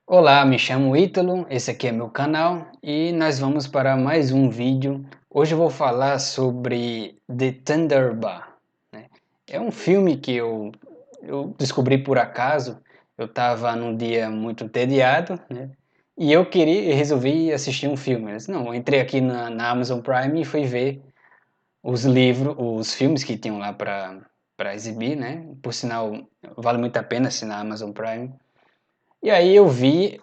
Olá, me chamo Ítalo, esse aqui é meu canal e nós vamos para mais um vídeo. Hoje eu vou falar sobre The Thunderbar, né? É um filme que eu descobri por acaso. Eu estava num dia muito entediado, né? E resolvi assistir um filme. Não, eu entrei aqui na Amazon Prime e fui ver os filmes que tinham lá para exibir, né? Por sinal, vale muito a pena assinar a Amazon Prime. E aí eu vi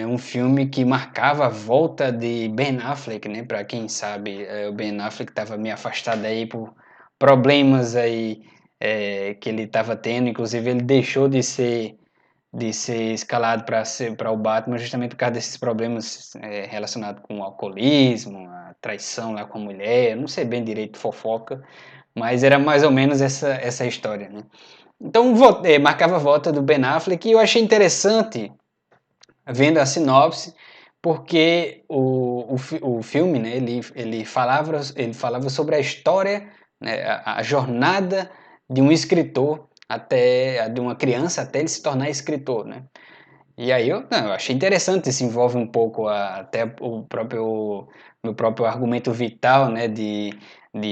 um filme que marcava a volta de Ben Affleck, né? Para quem sabe, o Ben Affleck estava meio afastado aí por problemas aí que ele estava tendo. Inclusive ele deixou de ser escalado para o Batman justamente por causa desses problemas relacionados com o alcoolismo, a traição lá com a mulher. Não sei bem direito fofoca, mas era mais ou menos essa história, né? Então marcava a volta do Ben Affleck e eu achei interessante vendo a sinopse, porque o filme, né, ele falava sobre a história, né, a jornada de um escritor de uma criança até ele se tornar escritor, né? E aí eu achei interessante, isso envolve um pouco até meu próprio argumento vital, né, de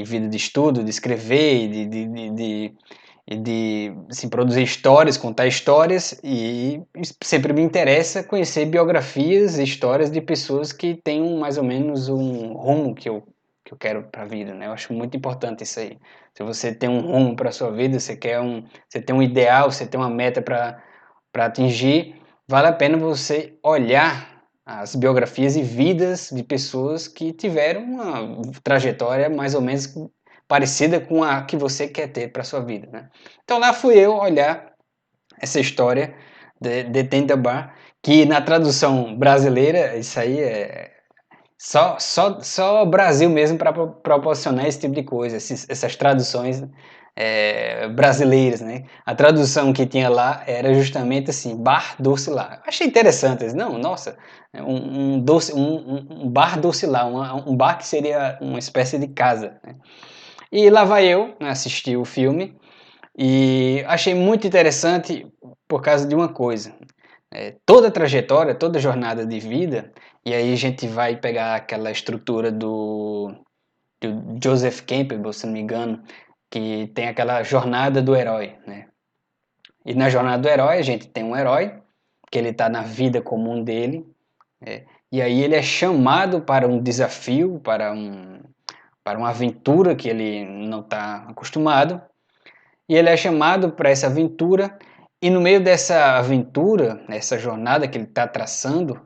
vida de estudo, de escrever, de assim, produzir histórias, contar histórias, e sempre me interessa conhecer biografias e histórias de pessoas que têm mais ou menos um rumo que eu quero para a vida, né? Eu acho muito importante isso aí. Se você tem um rumo para a sua vida, você tem um ideal, você tem uma meta para atingir, vale a pena você olhar as biografias e vidas de pessoas que tiveram uma trajetória mais ou menos parecida com a que você quer ter para sua vida, né? Então lá fui eu olhar essa história de Tendabar, que na tradução brasileira, isso aí é só o Brasil mesmo para proporcionar esse tipo de coisa, essas traduções brasileiras, né? A tradução que tinha lá era justamente assim, bar doce lá. Achei interessante, não, nossa, um bar doce lá, um bar que seria uma espécie de casa, né? E lá vai eu, né, assistir o filme e achei muito interessante por causa de uma coisa. Toda a trajetória, toda a jornada de vida, e aí a gente vai pegar aquela estrutura do Joseph Campbell, se não me engano, que tem aquela jornada do herói, né? E na jornada do herói a gente tem um herói, que ele está na vida comum dele, e aí ele é chamado para um desafio, para uma aventura que ele não está acostumado, e ele é chamado para essa aventura, e no meio dessa aventura, nessa jornada que ele está traçando,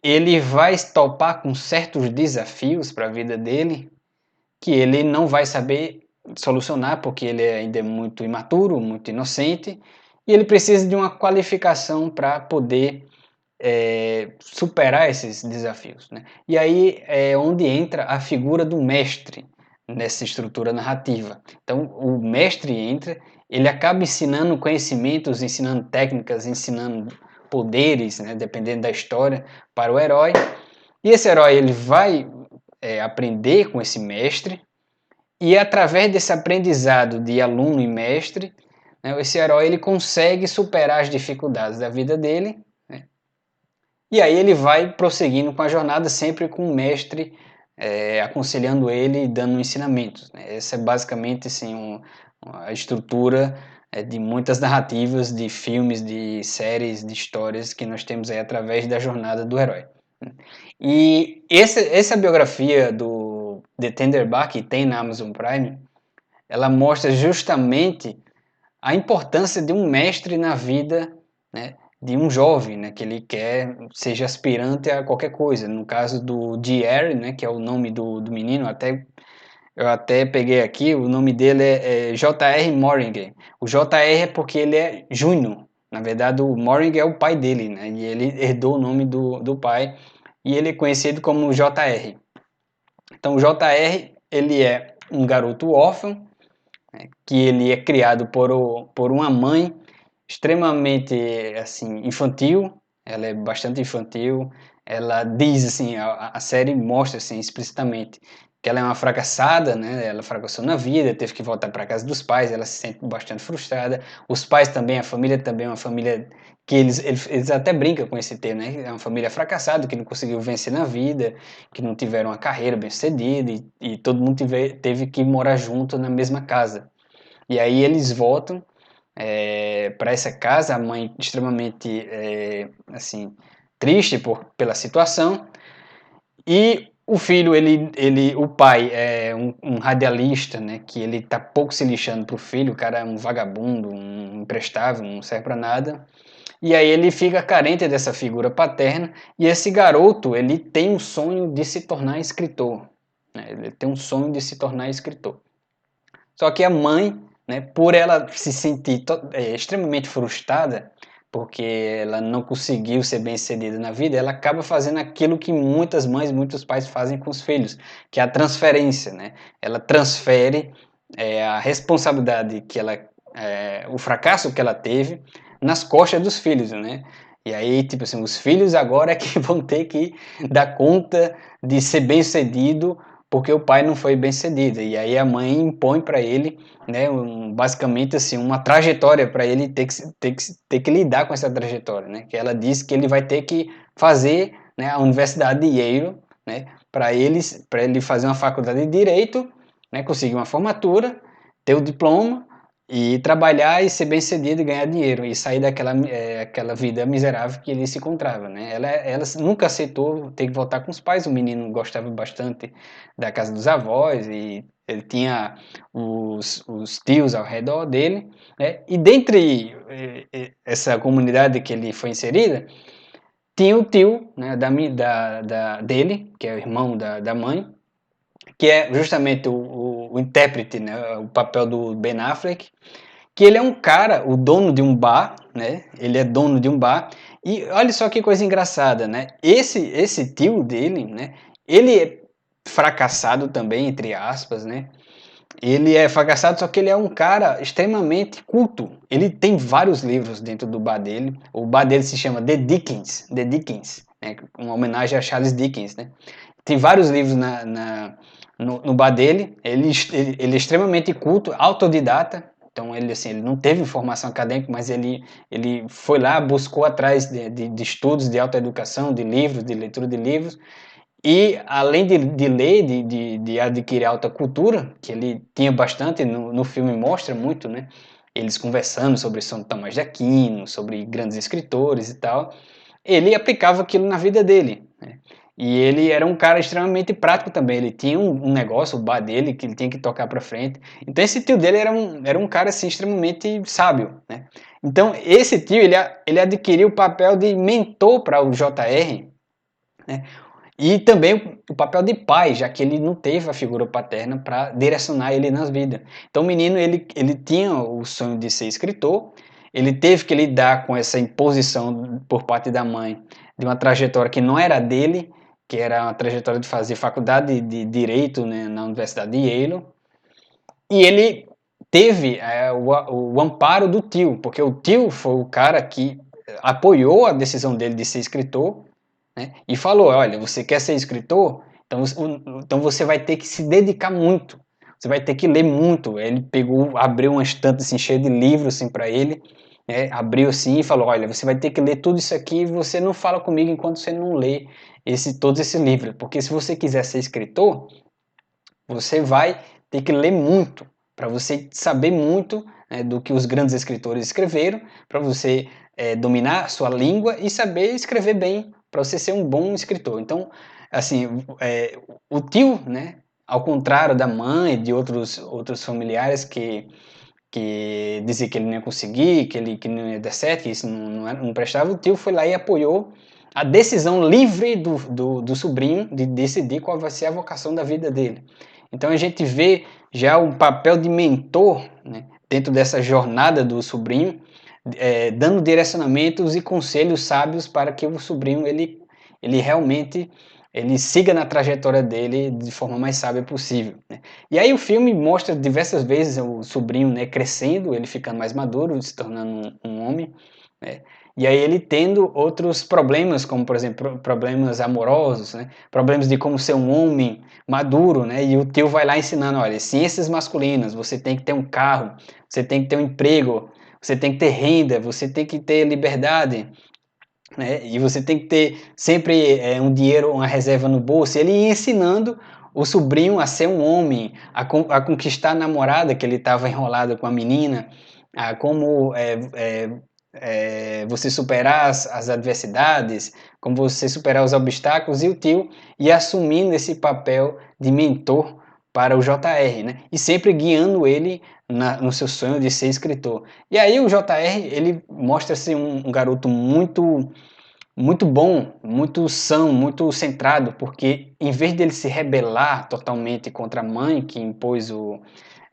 ele vai topar com certos desafios para a vida dele, que ele não vai saber solucionar, porque ele ainda é muito imaturo, muito inocente, e ele precisa de uma qualificação para poder superar esses desafios, né? E aí é onde entra a figura do mestre nessa estrutura narrativa. Então, o mestre entra, ele acaba ensinando conhecimentos, ensinando técnicas, ensinando poderes, né, dependendo da história, para o herói. E esse herói ele vai aprender com esse mestre, e através desse aprendizado de aluno e mestre, né, esse herói ele consegue superar as dificuldades da vida dele, né? E aí ele vai prosseguindo com a jornada, sempre com o mestre aconselhando ele e dando ensinamentos, né? Essa é basicamente assim, a estrutura de muitas narrativas, de filmes, de séries, de histórias que nós temos aí através da jornada do herói. E essa biografia do The Tenderbar, que tem na Amazon Prime, ela mostra justamente a importância de um mestre na vida, né, de um jovem, né, que ele quer seja aspirante a qualquer coisa. No caso do J.R., né, que é o nome do menino, eu até peguei aqui, o nome dele é J.R. Moring. O J.R. é porque ele é Júnior. Na verdade, o Moring é o pai dele, né, e ele herdou o nome do pai, e ele é conhecido como J.R. Então, o J.R., ele é um garoto órfão, que ele é criado por uma mãe extremamente assim infantil. Ela é bastante infantil. Ela diz assim, a série mostra assim explicitamente que ela é uma fracassada, né? Ela fracassou na vida, teve que voltar para casa dos pais, ela se sente bastante frustrada. Os pais também, a família também é uma família que eles até brincam com esse termo, né? É uma família fracassada, que não conseguiu vencer na vida, que não tiveram uma carreira bem-sucedida e todo mundo teve que morar junto na mesma casa. E aí eles voltam para essa casa, a mãe extremamente assim triste pela situação e o filho, o pai é um radialista, né, que ele tá pouco se lixando pro filho, o cara é um vagabundo, um imprestável, não serve para nada. E aí ele fica carente dessa figura paterna e esse garoto, ele tem um sonho de se tornar escritor, né? Ele tem um sonho de se tornar escritor. Só que a mãe, né, por ela se sentir extremamente frustrada, porque ela não conseguiu ser bem-sucedida na vida, ela acaba fazendo aquilo que muitas mães, muitos pais fazem com os filhos, que é a transferência, né? Ela transfere a responsabilidade o fracasso que ela teve nas costas dos filhos, né? E aí, tipo assim, os filhos agora é que vão ter que dar conta de ser bem-sucedido porque o pai não foi bem sucedido. E aí a mãe impõe para ele, né, basicamente assim, uma trajetória para ele ter que lidar com essa trajetória, né? Que ela diz que ele vai ter que fazer, né, a Universidade de Yale, né, para ele fazer uma faculdade de Direito, né, conseguir uma formatura, ter o diploma e trabalhar e ser bem-sucedido e ganhar dinheiro e sair aquela vida miserável que ele se encontrava, né? Ela nunca aceitou ter que voltar com os pais. O menino gostava bastante da casa dos avós e ele tinha os tios ao redor dele, né? E dentre essa comunidade que ele foi inserida, tinha o tio, né, dele, que é o irmão da mãe, que é justamente o intérprete, né, o papel do Ben Affleck, que ele é um cara, o dono de um bar, né? Ele é dono de um bar. E olha só que coisa engraçada, né? Esse tio dele, né? Ele é fracassado também, entre aspas, né? Ele é fracassado, só que ele é um cara extremamente culto. Ele tem vários livros dentro do bar dele. O bar dele se chama The Dickens, né? Uma homenagem a Charles Dickens, né? Tem vários livros no bar dele. Ele é extremamente culto, autodidata. Então ele assim, ele não teve formação acadêmica, mas ele foi lá, buscou atrás de estudos de autoeducação, de livros, de leitura de livros, e além de ler, de adquirir alta cultura, que ele tinha bastante, no filme mostra muito, né? Eles conversando sobre São Tomás de Aquino, sobre grandes escritores e tal, ele aplicava aquilo na vida dele, né? E ele era um cara extremamente prático também. Ele tinha um negócio, o bar dele, que ele tinha que tocar para frente. Então esse tio dele era um cara assim extremamente sábio, né? Então esse tio ele adquiriu o papel de mentor para o JR, né? E também o papel de pai, já que ele não teve a figura paterna para direcionar ele nas vidas. Então o menino ele tinha o sonho de ser escritor, ele teve que lidar com essa imposição por parte da mãe de uma trajetória que não era dele, que era uma trajetória de fazer faculdade de Direito, né, na Universidade de Yale, e ele teve o amparo do tio, porque o tio foi o cara que apoiou a decisão dele de ser escritor, né, e falou, olha, você quer ser escritor? Então você vai ter que se dedicar muito, você vai ter que ler muito. Ele abriu uma estante assim, cheia de livros assim, para ele, né, abriu assim e falou, olha, você vai ter que ler tudo isso aqui e você não fala comigo enquanto você não lê todos esses livros, porque se você quiser ser escritor, você vai ter que ler muito, para você saber muito, né, do que os grandes escritores escreveram, para você dominar a sua língua e saber escrever bem, para você ser um bom escritor. Então, assim, o tio, né, ao contrário da mãe e de outros familiares que dizia que ele não ia conseguir, que não ia dar certo, que isso não prestava, o tio foi lá e apoiou a decisão livre do sobrinho de decidir qual vai ser a vocação da vida dele. Então a gente vê já um papel de mentor, né, dentro dessa jornada do sobrinho, dando direcionamentos e conselhos sábios para que o sobrinho ele realmente ele siga na trajetória dele de forma mais sábia possível, né? E aí o filme mostra diversas vezes o sobrinho, né, crescendo, ele ficando mais maduro, se tornando um homem, né? E aí ele tendo outros problemas, como por exemplo problemas amorosos, né? Problemas de como ser um homem maduro, né? E o tio vai lá ensinando, olha, ciências masculinas, você tem que ter um carro, você tem que ter um emprego, você tem que ter renda, você tem que ter liberdade, né? E você tem que ter sempre um dinheiro, uma reserva no bolso. Ele ia ensinando o sobrinho a ser um homem, a conquistar a namorada que ele estava enrolado com a menina, a como você superar as adversidades, como você superar os obstáculos, e o tio ia assumindo esse papel de mentor para o JR, né? E sempre guiando ele no seu sonho de ser escritor. E aí o JR, ele mostra-se um garoto muito bom, muito são, muito centrado, porque em vez dele se rebelar totalmente contra a mãe que impôs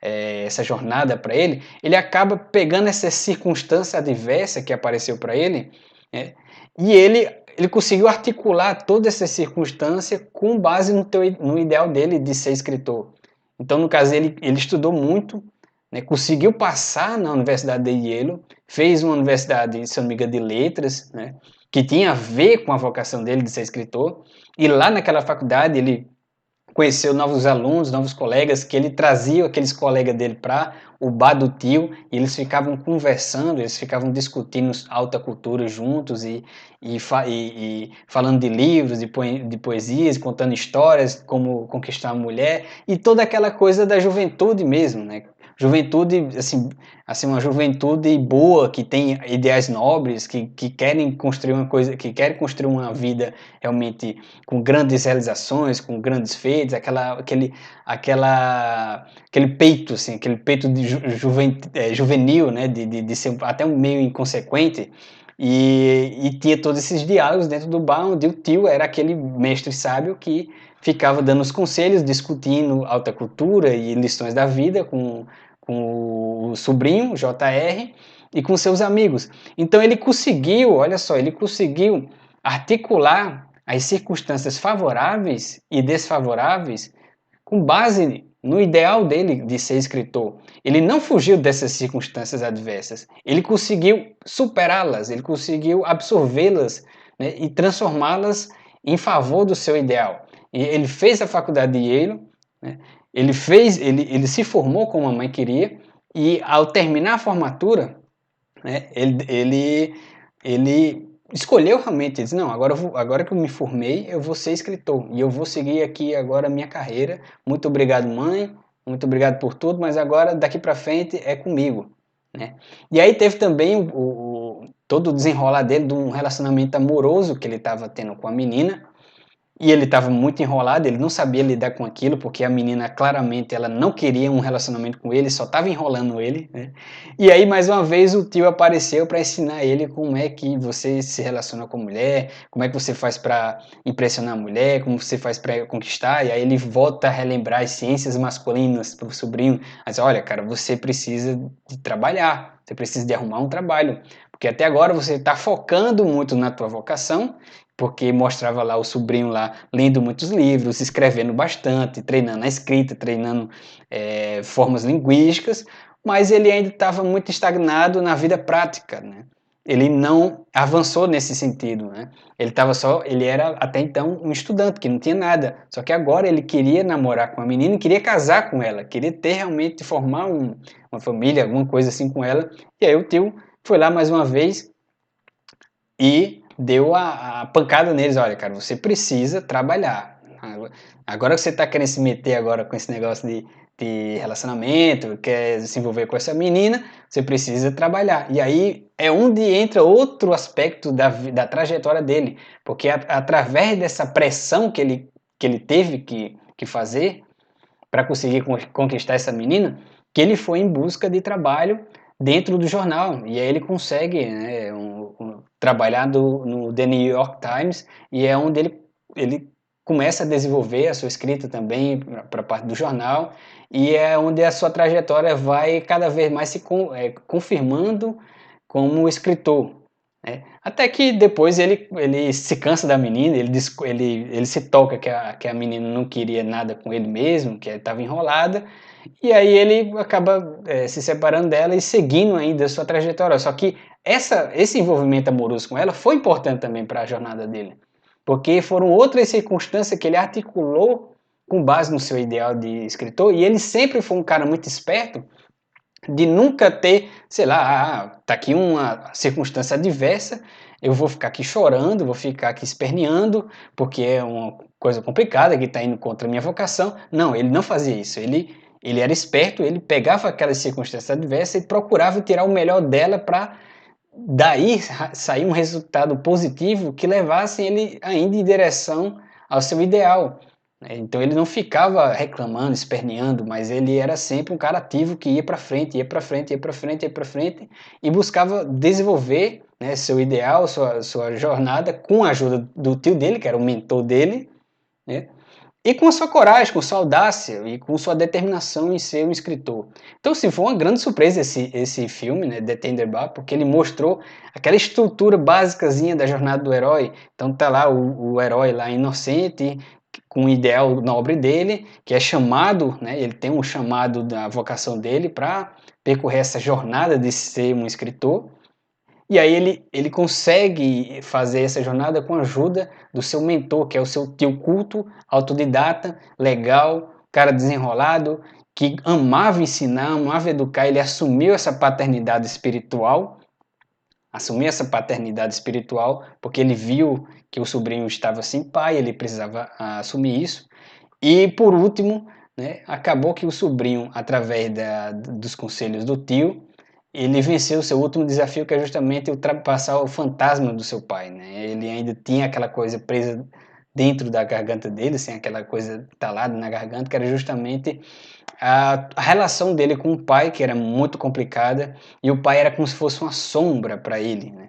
essa jornada para ele, ele acaba pegando essa circunstância adversa que apareceu para ele, né, e ele conseguiu articular toda essa circunstância com base no ideal dele de ser escritor. Então, no caso, ele estudou muito, né, conseguiu passar na Universidade de Yale, fez uma universidade, se não me engano, de letras, né, que tinha a ver com a vocação dele de ser escritor, e lá naquela faculdade ele conheceu novos alunos, novos colegas, que ele trazia aqueles colegas dele para o bar do tio, e eles ficavam conversando, eles ficavam discutindo alta cultura juntos, e falando de livros, de poesias, contando histórias, como conquistar a mulher, e toda aquela coisa da juventude mesmo, né? Juventude, assim, uma juventude boa, que tem ideais nobres, que querem construir uma coisa, que querem construir uma vida realmente com grandes realizações, com grandes feitos, aquele peito, assim, aquele peito de juvenil, né, de ser até um meio inconsequente, e tinha todos esses diálogos dentro do bar, onde o tio era aquele mestre sábio que ficava dando os conselhos, discutindo alta cultura e lições da vida com o sobrinho, JR, e com seus amigos. Então ele conseguiu, olha só, ele conseguiu articular as circunstâncias favoráveis e desfavoráveis com base no ideal dele de ser escritor. Ele não fugiu dessas circunstâncias adversas. Ele conseguiu superá-las, ele conseguiu absorvê-las, né, e transformá-las em favor do seu ideal. E ele fez a faculdade de Yale, né, ele se formou como a mãe queria, e ao terminar a formatura, né, ele escolheu realmente, ele disse, não, agora que eu me formei, eu vou ser escritor, e eu vou seguir aqui agora a minha carreira. Muito obrigado, mãe, muito obrigado por tudo, mas agora, daqui para frente, é comigo, né? E aí teve também todo o desenrolar dele de um relacionamento amoroso que ele estava tendo com a menina, e ele estava muito enrolado, ele não sabia lidar com aquilo, porque a menina claramente ela não queria um relacionamento com ele, só estava enrolando ele, né? E aí, mais uma vez, o tio apareceu para ensinar ele como é que você se relaciona com a mulher, como é que você faz para impressionar a mulher, como você faz para conquistar, e aí ele volta a relembrar as ciências masculinas para o sobrinho, mas olha, cara, você precisa de trabalhar, você precisa de arrumar um trabalho, porque até agora você está focando muito na tua vocação, porque mostrava lá o sobrinho lá lendo muitos livros, escrevendo bastante, treinando a escrita, treinando formas linguísticas, mas ele ainda estava muito estagnado na vida prática, né? Ele não avançou nesse sentido, né? Ele era até então um estudante que não tinha nada, só que agora ele queria namorar com a menina e queria casar com ela, queria ter realmente formar uma família, alguma coisa assim com ela. E aí o tio foi lá mais uma vez e deu a pancada neles, olha, cara, você precisa trabalhar. Agora que você está querendo se meter agora com esse negócio de relacionamento, quer se envolver com essa menina, você precisa trabalhar. E aí é onde entra outro aspecto da trajetória dele, porque através dessa pressão que ele teve que fazer para conseguir conquistar essa menina, que ele foi em busca de trabalho dentro do jornal. E aí ele consegue, né, trabalhar no The New York Times, e é onde ele começa a desenvolver a sua escrita também para a parte do jornal, e é onde a sua trajetória vai cada vez mais se confirmando como escritor, né? Até que depois ele se cansa da menina, ele se toca que a menina não queria nada com ele mesmo, que estava enrolada, e aí ele acaba se separando dela e seguindo ainda a sua trajetória. Só que esse envolvimento amoroso com ela foi importante também para a jornada dele, porque foram outras circunstâncias que ele articulou com base no seu ideal de escritor, e ele sempre foi um cara muito esperto, de nunca ter, sei lá, tá aqui uma circunstância adversa, eu vou ficar aqui chorando, vou ficar aqui esperneando, porque é uma coisa complicada que está indo contra a minha vocação. Não, ele não fazia isso. Ele era esperto, ele pegava aquelas circunstâncias adversas e procurava tirar o melhor dela para daí sair um resultado positivo que levasse ele ainda em direção ao seu ideal. Então ele não ficava reclamando, esperneando, mas ele era sempre um cara ativo que ia para frente, ia para frente, ia para frente, ia para frente e buscava desenvolver, né, seu ideal, sua jornada com a ajuda do tio dele, que era o mentor dele, né, e com a sua coragem, com sua audácia e com sua determinação em ser um escritor. Então, assim, foi uma grande surpresa esse filme, né, The Tenderbar, porque ele mostrou aquela estrutura básicazinha da jornada do herói. Então tá lá o herói lá inocente, com o ideal nobre dele, que é chamado, né, ele tem um chamado da vocação dele para percorrer essa jornada de ser um escritor. E aí ele consegue fazer essa jornada com a ajuda do seu mentor, que é o seu tio culto, autodidata, legal, cara desenrolado, que amava ensinar, amava educar, ele assumiu essa paternidade espiritual, porque ele viu que o sobrinho estava sem pai, ele precisava assumir isso. E por último, né, acabou que o sobrinho, através dos conselhos do tio, ele venceu o seu último desafio, que é justamente ultrapassar o fantasma do seu pai, né? Ele ainda tinha aquela coisa presa dentro da garganta dele, assim, aquela coisa talada na garganta, que era justamente a relação dele com o pai, que era muito complicada, e o pai era como se fosse uma sombra para ele, né?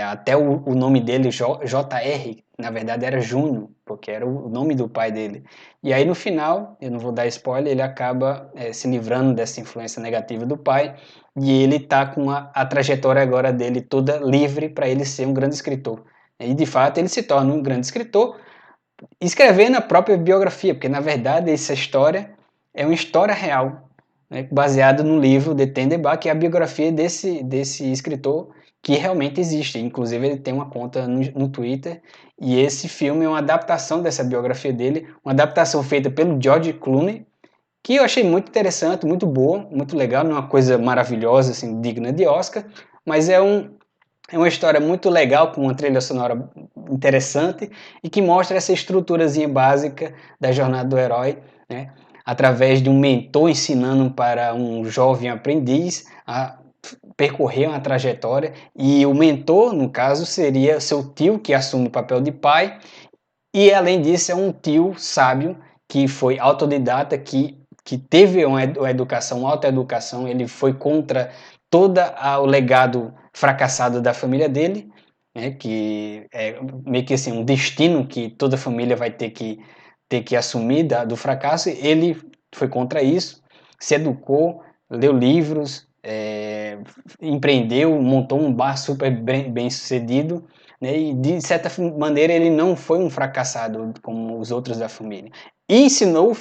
Até o nome dele, JR, na verdade era Júnior, porque era o nome do pai dele. E aí no final, eu não vou dar spoiler, ele acaba se livrando dessa influência negativa do pai, e ele tá com a trajetória agora dele toda livre para ele ser um grande escritor. E de fato ele se torna um grande escritor, escrevendo a própria biografia, porque na verdade essa história é uma história real, né, baseada no livro de Tenenbaum, que é a biografia desse escritor que realmente existe. Inclusive ele tem uma conta no Twitter, e esse filme é uma adaptação dessa biografia dele, uma adaptação feita pelo George Clooney, que eu achei muito interessante, muito boa, muito legal, não é uma coisa maravilhosa, assim, digna de Oscar, mas é uma história muito legal, com uma trilha sonora interessante e que mostra essa estruturazinha básica da jornada do herói, né? Através de um mentor ensinando para um jovem aprendiz a percorrer uma trajetória, e o mentor, no caso, seria seu tio, que assume o papel de pai, e além disso é um tio sábio que foi autodidata, que teve uma educação, uma autoeducação, ele foi contra todo o legado fracassado da família dele, né, que é meio que assim, um destino que toda família vai ter que assumir do fracasso. Ele foi contra isso, se educou, leu livros, empreendeu, montou um bar super bem sucedido, né, e de certa maneira ele não foi um fracassado como os outros da família. E ensinou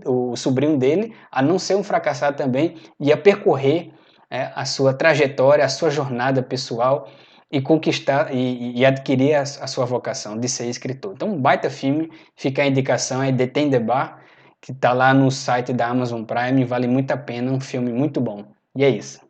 o sobrinho dele, a não ser um fracassado também e a percorrer a sua trajetória, a sua jornada pessoal e conquistar e adquirir a sua vocação de ser escritor. Então, um baita filme, fica a indicação, é The Tender Bar, que está lá no site da Amazon Prime, vale muito a pena, um filme muito bom. E é isso.